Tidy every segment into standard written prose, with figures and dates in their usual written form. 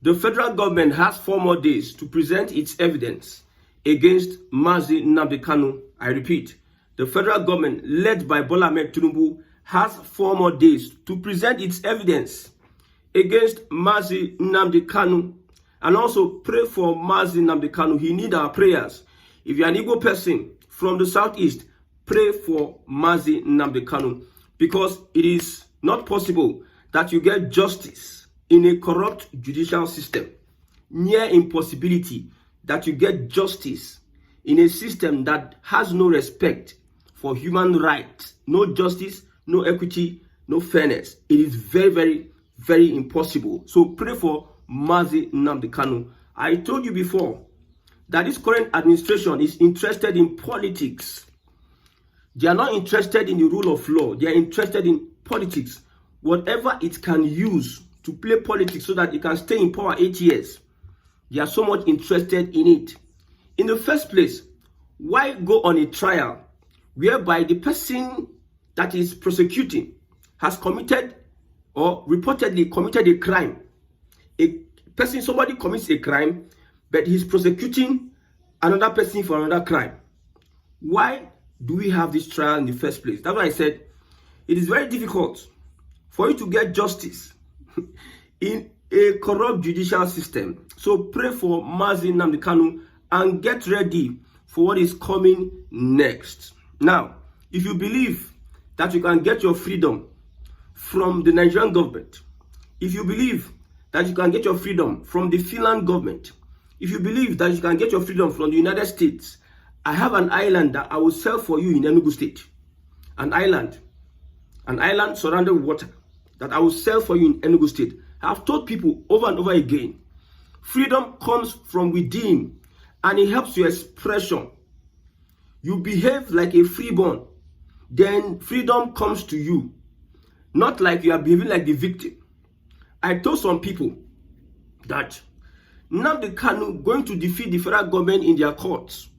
The federal government has 4 more days to present its evidence against Mazi Nnamdi Kanu. I repeat, the federal government led by Bola Ahmed Tinubu has 4 more days to present its evidence against Mazi Nnamdi Kanu, and also pray for Mazi Nnamdi Kanu. He needs our prayers. If you're an Igbo person from the southeast, pray for Mazi Nnamdi Kanu, because it is not possible that you get justice in a corrupt judicial system. Near impossibility that you get justice in a system that has no respect for human rights, no justice, no equity, no fairness. It is very, very, very impossible. So pray for Mazi Nnamdi Kanu. I told you before that this current administration is interested in politics. They are not interested in the rule of law. They are interested in politics. Whatever it can use to play politics so that it can stay in power 8 years. They are so much interested in it. In the first place, why go on a trial whereby the person that is prosecuting has committed or reportedly committed a crime? Somebody commits a crime, but he's prosecuting another person for another crime. Why do we have this trial in the first place? That's why I said it is very difficult for you to get justice in a corrupt judicial system. So pray for Mazi Nnamdi Kanu and get ready for what is coming next. Now, if you believe that you can get your freedom from the Nigerian government, if you believe that you can get your freedom from the Finland government, if you believe that you can get your freedom from the United States, I have an island that I will sell for you in Enugu State. An island surrounded with water that I will sell for you in Enugu State. I have told people over and over again, freedom comes from within and it helps your expression. You behave like a freeborn, then freedom comes to you. Not like you are behaving like the victim. I told some people that Nnamdi Kanu going to defeat the federal government in their courts.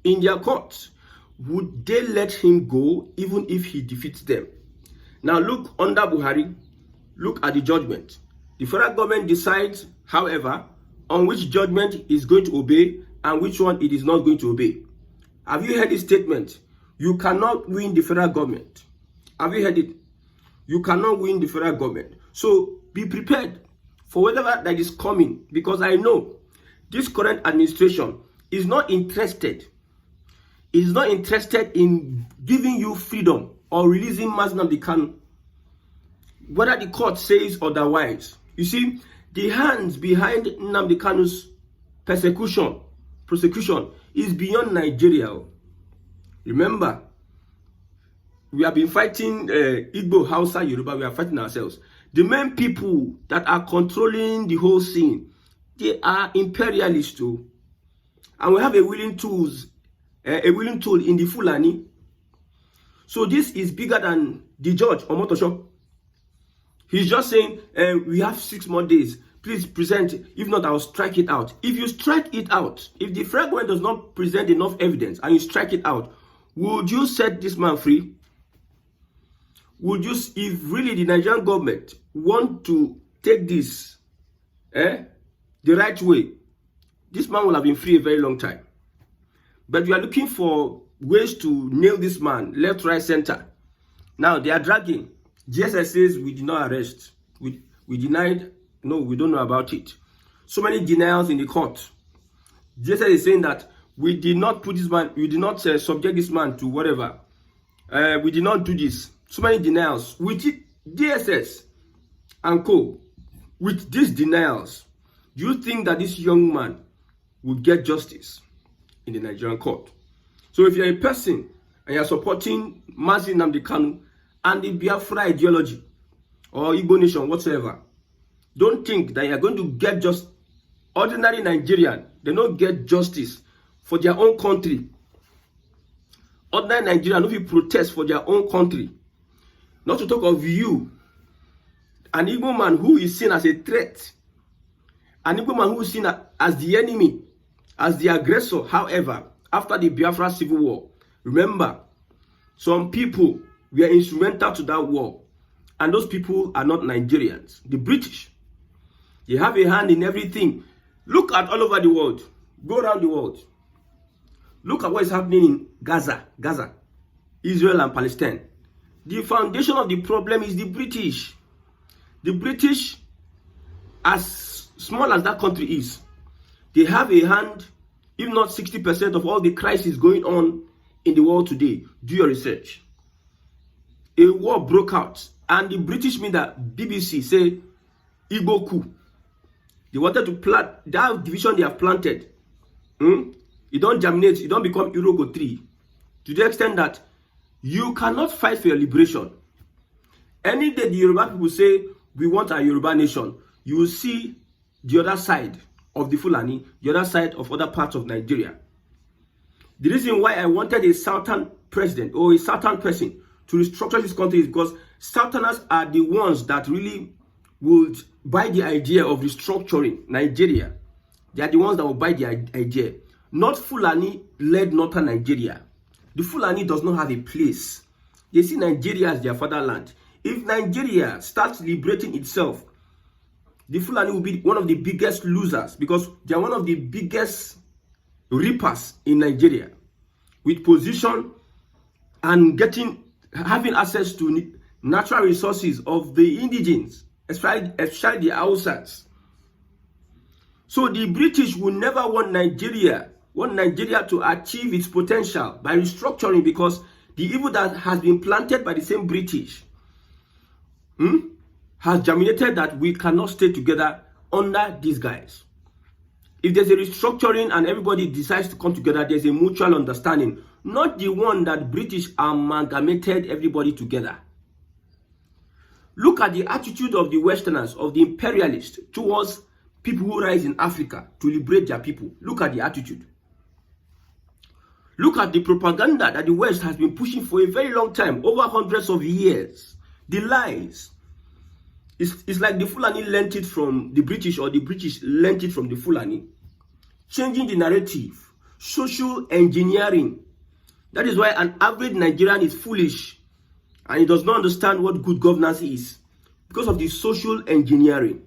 In their courts, would they let him go even if he defeats them? Now look under Buhari, look at the judgment. The federal government decides, however, on which judgment is going to obey and which one it is not going to obey. Have you heard this statement? You cannot win the federal government. Have you heard it? You cannot win the federal government. So be prepared for whatever that is coming, because I know this current administration is not interested. Is not interested in giving you freedom or releasing Mazi Nnamdi Kanu, whether the court says otherwise. You see, the hands behind Nnamdi Kanu's prosecution is beyond Nigeria. Remember, we have been fighting Igbo, Hausa, Yoruba. We are fighting ourselves. The main people that are controlling the whole scene, they are imperialists too. And we have a willing tool in the Fulani. So this is bigger than the judge, Omotosho. He's just saying, we have 6 more days. Please present it. If not, I'll strike it out. If you strike it out, if the fragment does not present enough evidence and you strike it out, would you set this man free? Would you, if really the Nigerian government want to take this the right way, this man will have been free a very long time. But we are looking for ways to nail this man, left, right, center. Now they are dragging. GSS says we did not arrest. We denied. No, we don't know about it. So many denials in the court. GSS is saying that we did not put this man, we did not subject this man to whatever. We did not do this. So many denials. With it, DSS and co, with these denials, do you think that this young man will get justice in the Nigerian court? So if you're a person and you're supporting Mazi Nnamdi Kanu and the Biafra ideology or Igbo nation whatsoever, don't think that you're going to get just ordinary Nigerian. They don't get justice for their own country. Ordinary Nigerian, if you protest for their own country, not to talk of you, an Igbo man who is seen as a threat, an Igbo man who is seen as the enemy, as the aggressor. However, after the Biafra civil war, remember, some people were instrumental to that war, and those people are not Nigerians. The British, They have a hand in everything. Look at all over the world. Go around the world. Look at what is happening in Gaza, Israel and Palestine. The foundation of the problem is the British. The British, as small as that country is, they have a hand, if not 60% of all the crisis going on in the world today. Do your research. A war broke out, and the British media, BBC, say, Igbo coup. They wanted to plant, that division they have planted, it don't germinate, it don't become Urogo 3. To the extent that you cannot fight for your liberation. Any day the Yoruba people say, we want a Yoruba nation, you will see the other side of the Fulani, the other side of other parts of Nigeria. The reason why I wanted a Southern president or a Southern person to restructure this country is because Southerners are the ones that really would buy the idea of restructuring Nigeria. They are the ones that will buy the idea. Not Fulani-led Northern Nigeria. The Fulani does not have a place. They see Nigeria as their fatherland. If Nigeria starts liberating itself, the Fulani will be one of the biggest losers because they are one of the biggest reapers in Nigeria, with position and having access to natural resources of the indigenes, especially the Hausas. So the British will never want Nigeria to achieve its potential by restructuring, because the evil that has been planted by the same British has germinated that we cannot stay together under these guys. If there's a restructuring and everybody decides to come together, there's a mutual understanding, not the one that British amalgamated everybody together. Look at the attitude of the Westerners, of the imperialists, towards people who rise in Africa to liberate their people. Look at the attitude. Look at the propaganda that the West has been pushing for a very long time, over hundreds of years. The lies. It's like the Fulani learnt it from the British, or the British learnt it from the Fulani. Changing the narrative. Social engineering. That is why an average Nigerian is foolish and he does not understand what good governance is, because of the social engineering.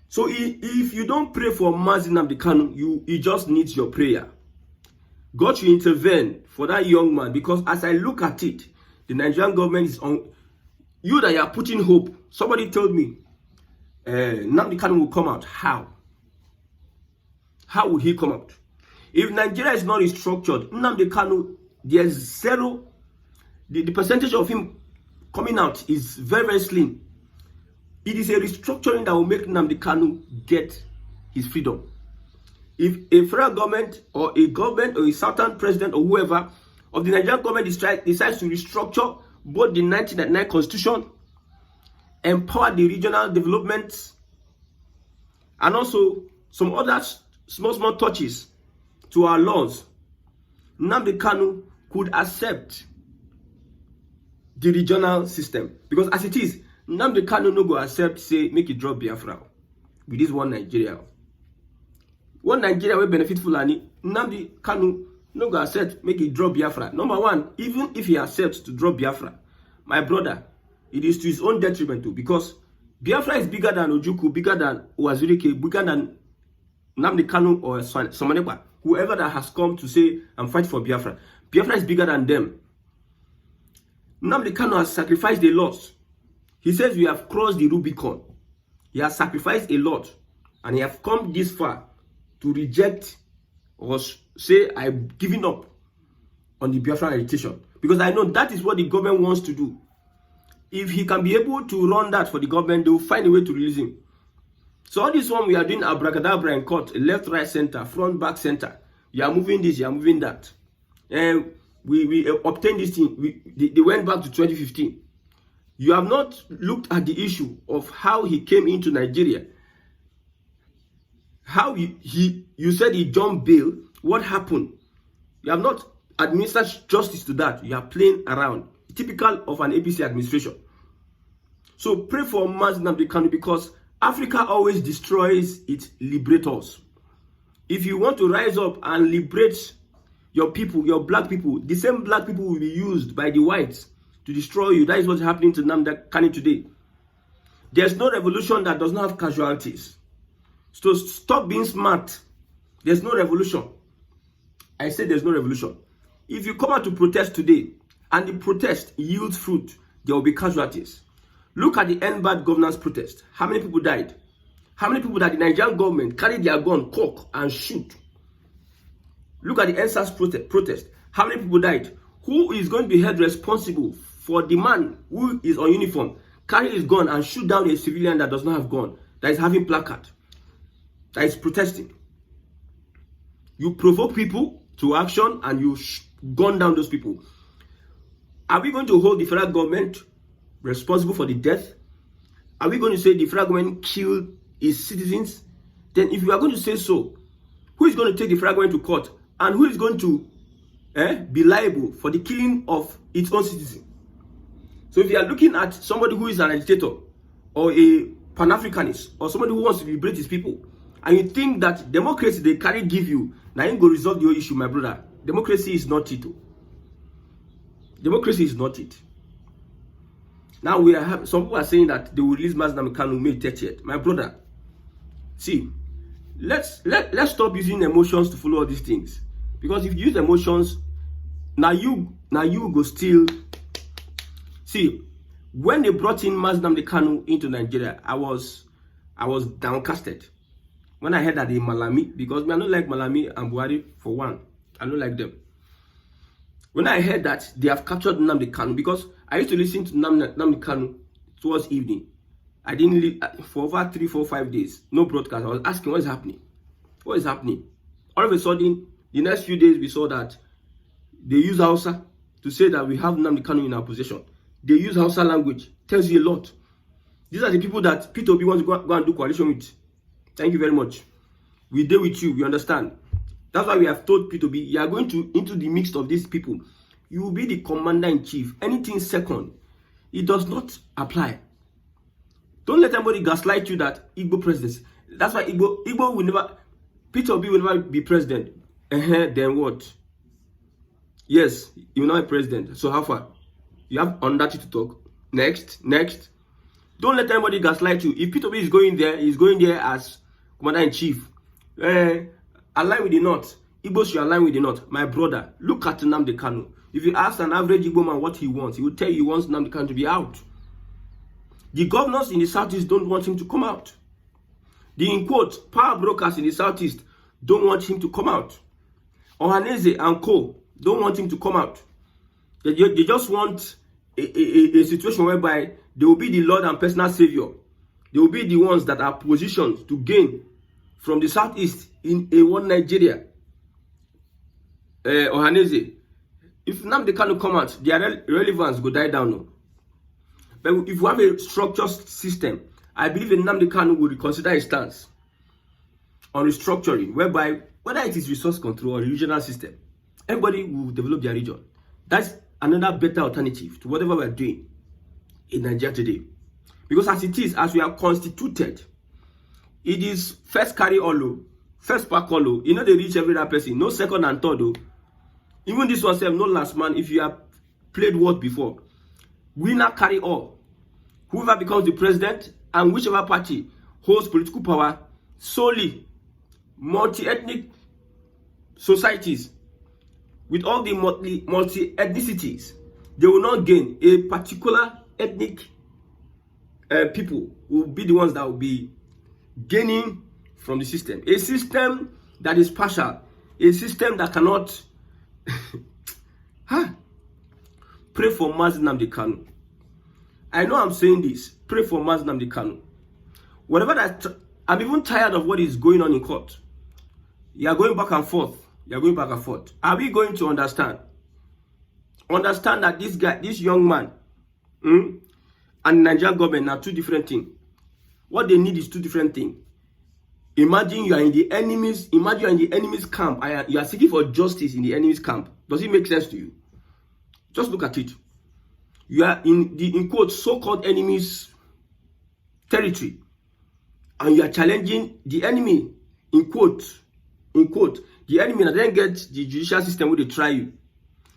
So if you don't pray for Mazi Nnamdi Kanu, he just needs your prayer. God should intervene for that young man, because as I look at it, the Nigerian government is on you, that you are putting hope. Somebody told me Nnamdi Kanu will come out. How? How will he come out? If Nigeria is not restructured, Nnamdi Kanu, there's zero. The percentage of him coming out is very, very slim. It is a restructuring that will make Nnamdi Kanu get his freedom. If a federal government or a Southern president or whoever of the Nigerian government decides to restructure both the 1999 constitution, empower the regional developments, and also some other small touches to our laws, Nnamdi Kanu could accept the regional system. Because as it is, Nnamdi Kanu no go accept, say, make it drop Biafra with this one Nigeria. One Nigeria will benefit Fulani. Nnamdi Kanu no go accept, make it drop Biafra. Number one, even if he accepts to drop Biafra, my brother, it is to his own detriment too, because Biafra is bigger than Ojukwu, bigger than Uwazurike, bigger than Nnamdi Kanu or Somanekwa, whoever that has come to say, I'm fighting for Biafra. Biafra is bigger than them. Nnamdi Kanu has sacrificed a lot. He says we have crossed the Rubicon. He has sacrificed a lot, and he has come this far to reject or say, I'm giving up on the Biafran agitation. Because I know that is what the government wants to do. If he can be able to run that for the government, they will find a way to release him. So all this one we are doing abracadabra in court, left, right, center, front, back, center. You are moving this, you are moving that. And we obtained this thing. They went back to 2015. You have not looked at the issue of how he came into Nigeria. How you said he jumped bail. What happened? You have not administered justice to that. You are playing around. Typical of an APC administration. So pray for Mazi Nnamdi Kanu, because Africa always destroys its liberators. If you want to rise up and liberate your people, your black people, the same black people will be used by the whites to destroy you. That is what's happening to Nnamdi Kanu today. There's no revolution that does not have casualties. So stop being smart. There's no revolution. I say there's no revolution. If you come out to protest today and the protest yields fruit, there will be casualties. Look at the End Bad Governance protest. How many people died? How many people that the Nigerian government carried their gun, cock, and shoot? Look at the NSAS protest. How many people died? Who is going to be held responsible for the man who is on uniform, carry his gun and shoot down a civilian that does not have gun, that is having placard, that is protesting? You provoke people to action and you gun down those people. Are we going to hold the federal government responsible for the death? Are we going to say the federal government killed its citizens? Then if you are going to say so, who is going to take the federal government to court? And who is going to be liable for the killing of its own citizens? So if you are looking at somebody who is an agitator or a Pan-Africanist or somebody who wants to liberate his people, and you think that democracy they carry give you, now you go resolve your issue, my brother. Democracy is not it. Democracy is not it. Now some people are saying that they will release Mazi Nnamdi Kanu May 30th. My brother, see, let's stop using emotions to follow all these things. Because if you use emotions, now you go still. See, when they brought in Mazi Nnamdi Kanu into Nigeria, I was downcasted when I heard that they Malami, because I don't like Malami and Buhari for one. I don't like them. When I heard that they have captured Nnamdi Kanu, because I used to listen to Nnamdi Kanu towards evening. I didn't leave for over 3, 4, 5 days. No broadcast. I was asking, what is happening? What is happening? All of a sudden, the next few days, we saw that they use Hausa to say that we have Nnamdi Kanu in our possession. They use Hausa language. Tells you a lot. These are the people that P2B wants to go and do coalition with. Thank you very much. We deal with you. We understand. That's why we have told P2B, you are going into the mix of these people. You will be the commander-in-chief. Anything second, it does not apply. Don't let anybody gaslight you that Igbo presidency. That's why Igbo will never, P2B will never be president. Then what? Yes, you will not be president. So how far? You have on that to talk. Next. Don't let anybody gaslight you. If P2B is going there, he's going there as commander-in-chief. Align with the North. Igbo should align with the North. My brother, look at Nnamdi Kanu. If you ask an average Igbo man what he wants, he will tell you he wants Nnamdi Kanu to be out. The governors in the Southeast don't want him to come out. The, in quotes, power brokers in the Southeast don't want him to come out. Ohaneze and co. don't want him to come out. They just want a situation whereby they will be the Lord and personal savior. They will be the ones that are positioned to gain from the Southeast in a one Nigeria. Ohaneze, if Nnamdi Kanu come out, their relevance will die down. No? But if we have a structured system, I believe Nnamdi Kanu will reconsider his stance on restructuring, whereby whether it is resource control or regional system, everybody will develop their region. That's another better alternative to whatever we're doing in Nigeria today. Because as it is, as we are constituted, it is first carry all, first pack all. You know they reach every other person, no second and third. Though. Even this one, no last man. If you have played word before, winner carry all. Whoever becomes the president and whichever party holds political power, solely multi-ethnic societies with all the multi-ethnicities, they will not gain. A particular ethnic people will be the ones that will be gaining from the system. A system that is partial, a system that cannot Pray for Mazi Nnamdi Kanu. I know I'm saying this. Pray for Mazi Nnamdi Kanu. Whatever that, I'm even tired of what is going on in court. You are going back and forth. You are going back and forth. Are we going to understand? Understand that this guy, this young man, and Nigerian government are two different things. What they need is two different things. Imagine you are in the enemy's. Imagine you are in the enemy's camp. You are seeking for justice in the enemy's camp. Does it make sense to you? Just look at it. You are in the, in quote, so-called enemy's territory, and you are challenging the enemy, in quote, the enemy that then gets the judicial system where they try you.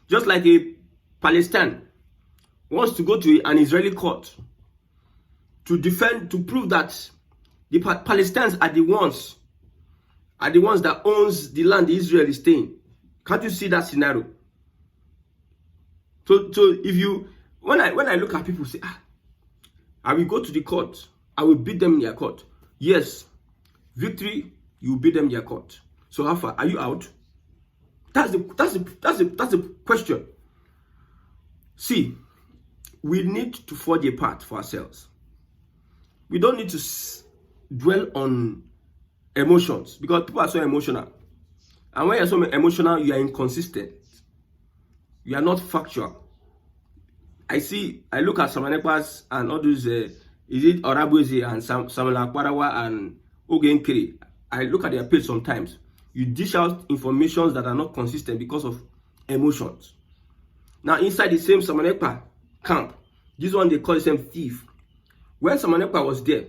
Just like a Palestine wants to go to an Israeli court to prove that the Palestinians are the ones that owns the land Israel is staying. Can't you see that scenario? So if you, when I look at people say, I will go to the court, I will beat them in their court. Yes, victory, you will beat them in their court. So how far are you out? That's the question. See, we need to forge a path for ourselves. We don't need to dwell on emotions, because people are so emotional. And when you're so emotional, you are inconsistent. You are not factual. I look at Samanepas and all those, is it Orabuezi and Samuel Akbarawa and Ogenkere. I look at their page sometimes. You dish out informations that are not consistent because of emotions. Now, inside the same Samanepa camp, this one they call the same thief. When Samanepa was there,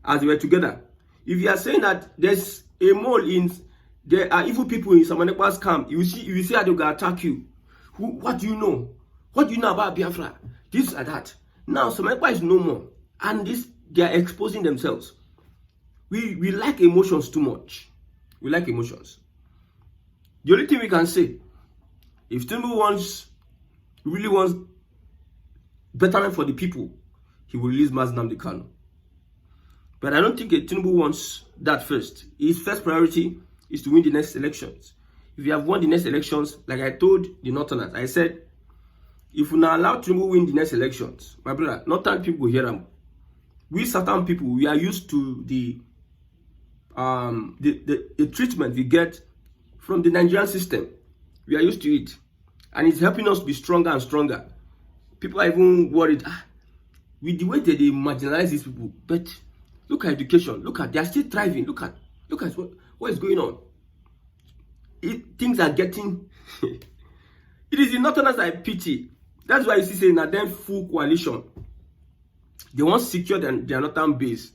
as they were together, if you are saying that there's a mole there are evil people in Samanepa's camp, you see how they will attack you. What do you know? What do you know about Biafra? This and that. Now Samanepa is no more, and they are exposing themselves. We like emotions too much. We like emotions. The only thing we can say, if Tinubu really wants betterment for the people, he will release Mazi Nnamdi Kanu. But I don't think Tinubu wants that first. His first priority is to win the next elections. If you have won the next elections, like I told the Northerners, I said, if we now allow Tinubu win the next elections, my brother, Northern people will hear them. We Southern people, we are used to the treatment we get from the Nigerian system. We are used to it, and it's helping us be stronger and stronger. People are even worried with the way that they marginalize these people. But look at education. They are still thriving. Look at what is going on. Things are getting. It is the Northerners I pity. That's why you see saying that them full coalition. They want to secure their Northern base.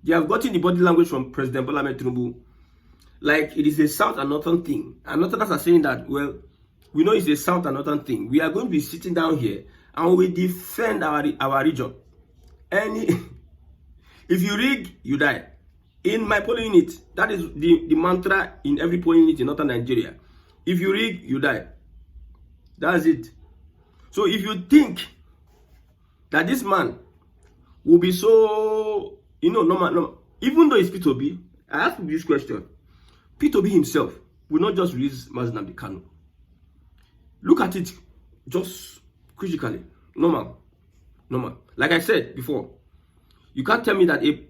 They have gotten the body language from President Bola Ahmed Tinubu. Like it is a South and Northern thing. And Northerners are saying that, well, we know it's a South and Northern thing. We are going to be sitting down here and we defend our region. If you rig, you die. In my polling unit, that is the mantra in every polling unit in Northern Nigeria. If you rig, you die. That's it. So if you think that this man will be so, normal, even though it's P2B, I ask you this question. P2B himself will not just release Mazi Nnamdi Kanu. Look at it just critically. Normal. Like I said before, you can't tell me that a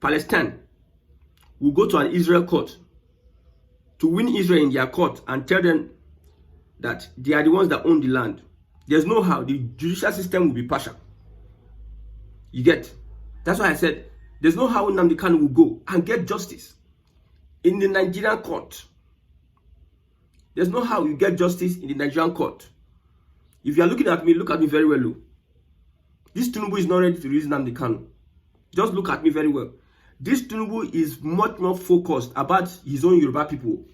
Palestine will go to an Israel court to win Israel in their court and tell them that they are the ones that own the land. There's no how. The judicial system will be partial. You get? That's why I said there's no how Nnamdi Kanu will go and get justice in the Nigerian court. There's no how you get justice in the Nigerian court. If you are looking at me, look at me very well. This Tinubu is not ready to release Nnamdi Kanu. Just look at me very well. This Tinubu is much more focused about his own Yoruba people.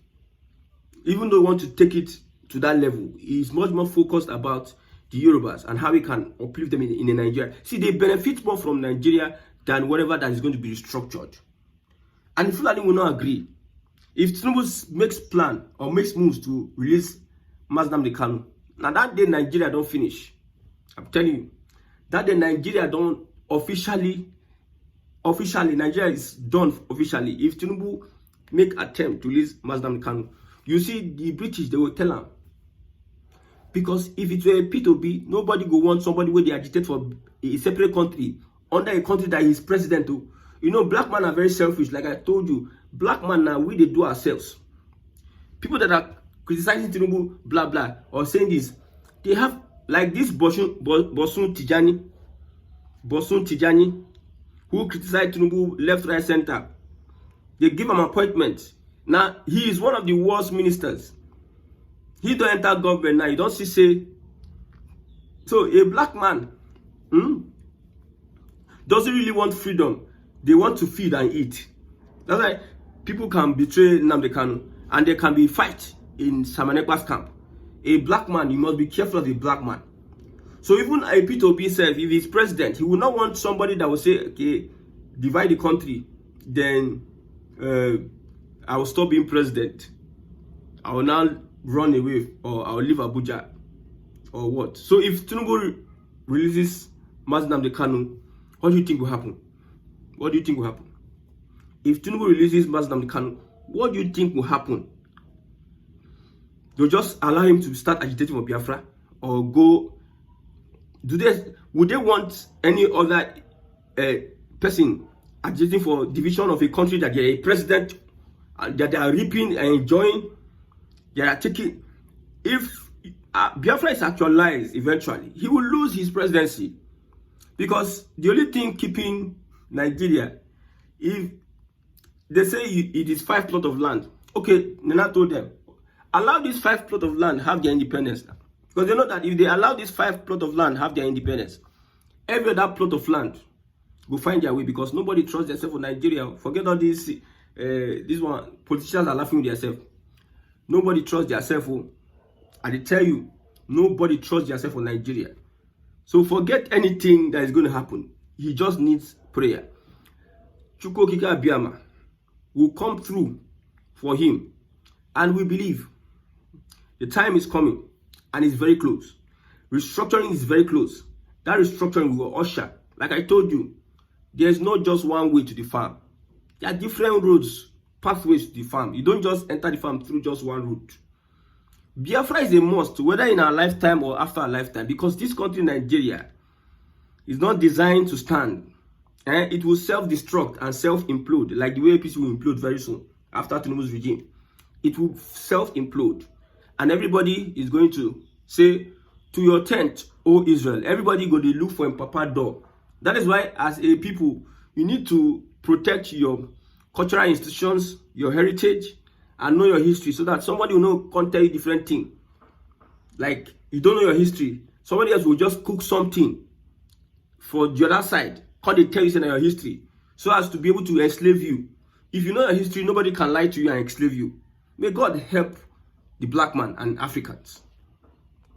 Even though he wants to take it to that level, he is much more focused about the Yorubas and how he can uplift them in Nigeria. See, they benefit more from Nigeria than whatever that is going to be restructured. And Fulani will not agree. If Tinubu makes plan or makes moves to release Mazi Nnamdi Kanu, now that day Nigeria don't finish. I'm telling you, that day Nigeria don't officially, Nigeria is done officially. If Tinubu make attempt to release Mazi Nnamdi Kanu, you see the British, they will tell him. Because if it were a P2B, nobody go want somebody where they agitate for a separate country, under a country that is president to. Black men are very selfish. Like I told you, black men now, they do ourselves. People that are criticizing Tinubu, blah, blah, or saying this, they have, like this Bosun Tijani, who criticized Tinubu left, right, center. They give him an appointment. Now, he is one of the worst ministers. He don't enter government now. You don't say. So, a black man doesn't really want freedom. They want to feed and eat. That's why people can betray Nnamdi Kanu and there can be fight in Samanepa's camp. A black man, you must be careful of a black man. So even Ipob himself, if he's president, he will not want somebody that will say, okay, divide the country, then I will stop being president. I will now run away, or I will leave Abuja, or what. So if Tinubu releases Mazi Nnamdi Kanu, what do you think will happen? What do you think will happen? If Tinubu releases Mazi Nnamdi Kanu, what do you think will happen? They'll just allow him to start agitating for Biafra, or go? Would they want any other person agitating for division of a country that they're a president, that they are reaping and enjoying? They are taking. If Biafra is actualized eventually, he will lose his presidency, because the only thing keeping Nigeria, if they say it is 5 plots of land, okay, Nana told them, allow these 5 plots of land have their independence now. Because they know that if they allow these 5 plots of land have their independence, every other plot of land will find their way, because nobody trusts themselves for Nigeria. Forget all this one. Politicians are laughing with themselves. Nobody trusts themselves. I tell you, nobody trusts themselves for Nigeria. So forget anything that is going to happen. He just needs prayer. Chukwu Okike Abiyama will come through for him, and we believe the time is coming, and it's very close. Restructuring is very close. That restructuring will usher, like I told you, there's not just one way to the farm. There are different roads, pathways to the farm. You don't just enter the farm through just one route. Biafra is a must, whether in our lifetime or after our lifetime, because this country, Nigeria, is not designed to stand. It will self-destruct and self-implode, like the way APC will implode very soon after Tinubu's regime. It will self-implode, and everybody is going to say, to your tent, O Israel. Everybody go to look for a papa door. That is why, as a people, you need to protect your cultural institutions, your heritage, and know your history, so that somebody will know, can't tell you different thing. Like, you don't know your history, somebody else will just cook something for the other side, can't they tell you your history, so as to be able to enslave you. If you know your history, nobody can lie to you and enslave you. May God help the black man and Africans.